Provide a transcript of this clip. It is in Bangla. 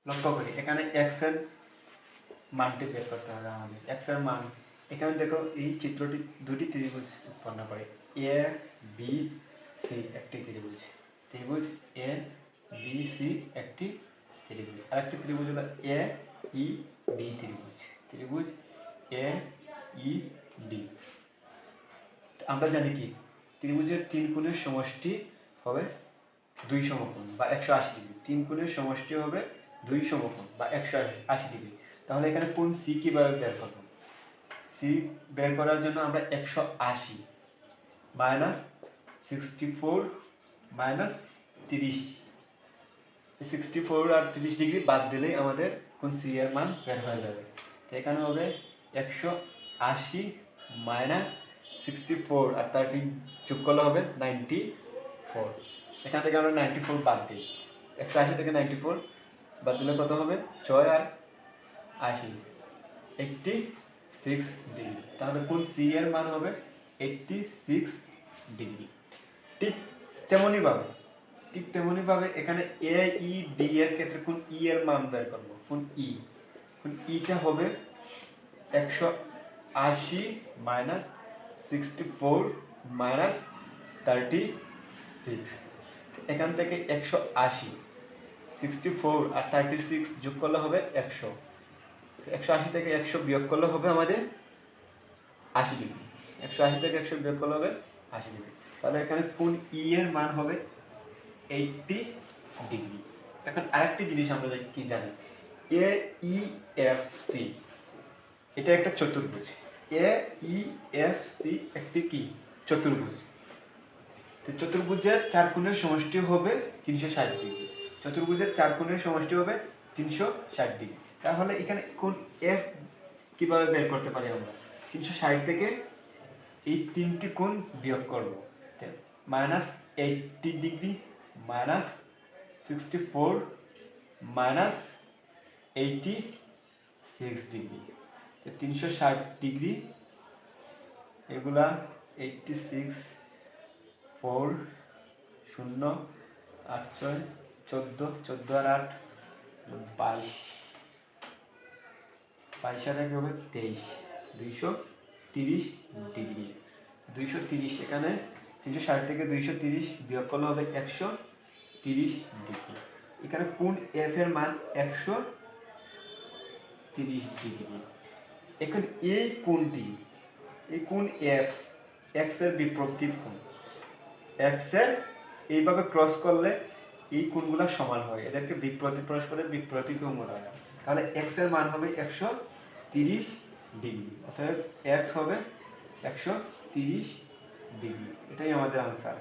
লক্ষ্য করি এখানে এক্স এর মানটি বের করতে হবে আমাদের। এক্স এর মান এখানে দেখো এই চিত্রটি দুটি ত্রিভুজ উৎপন্ন করে, এ বি সি একটি ত্রিভুজ, ত্রিভুজ এ বি সি একটি ত্রিভুজ, আরেকটি ত্রিভুজ হলো এ ই ডি ত্রিভুজ, ত্রিভুজ এ ই ডি। আমরা জানি কি ত্রিভুজের তিন কোণের সমষ্টি হবে দুই সমকোণ বা 180 ডিগ্রি, তিন কোণের সমষ্টি হবে দুই সমকোণ বা 180 ডিগ্রি। তাহলে এখানে কোণ সি কিভাবে বের করব? সি বের করার জন্য আমরা 180 মাইনাস 64 মাইনাস 30, 64 আর 30 ডিগ্রি বাদ দিলেই আমাদের কোণ সি এর মান বের হয়ে যাবে। তো এখানে হবে 180 মাইনাস 64 আর 30 যোগ করলে হবে 94। এখান থেকে আমরা 94 বাদ দিই, 180 থেকে 94 বাদ দিলে কত হবে? 6 আর 80, 86 ডিগ্রি। তাহলে কোণ সি এর মান হবে 86 ডিগ্রি। ঠিক তেমনইভাবে এখানে এ ই ডি এর ক্ষেত্রে কোণ ই এর মান বের করব। কোণ ইটা হবে 180 মাইনাস 64 মাইনাস 36। এখান থেকে 180, 64 আর 36 যোগ করলে হবে 100, 180 থেকে 100 বিয়োগ করলে হবে আমাদের 80 ডিগ্রি, 180 থেকে 100 বিয়োগ করলে হবে 80 ডিগ্রি। তাহলে এখানে কোণ ই এর মান হবে 80 ডিগ্রি। এখন আরেকটি জিনিস আমরা কি জানি, এ ই এফ সি এটা একটা চতুর্ভুজ, এ ই এফ সি একটি কি চতুর্ভুজ। তো চতুর্ভুজের চার কোণের সমষ্টি হবে 360 ডিগ্রি, চতুর্ভুজের চার কোণের সমষ্টি হবে 360 ডিগ্রি। তাহলে এখানে কোণ এফ কিভাবে বের করতে পারি আমরা? 360 থেকে এই তিনটি কোণ বিয়োগ করব, minus 80 degree minus 64 minus 86 degree, 360 degree এগুলা 86 4 0 8 6 14, 14 আর 8 22, 22 আর 1 হবে 23, 230 ডিগ্রি। 230 এখানে 360 থেকে 230 বিয়োগ করলে হবে 130 ডিগ্রি। এখানে কোণ এফ এর মান 130 ডিগ্রি। এখন এই কোণটি, এই কোণ এফ এক্স এর বিপরীত কোণ, এক্স এর এইভাবে ক্রস করলে এই কোণগুলো সমান হয়, এদেরকে পরস্পরের বিপরীত কোণ বলা হয়। তাহলে এক্স এর মান হবে 130 ডিগ্রি, অর্থাৎ এক্স হবে 130 ডিগ্রি। এটাই আমাদের আনসার।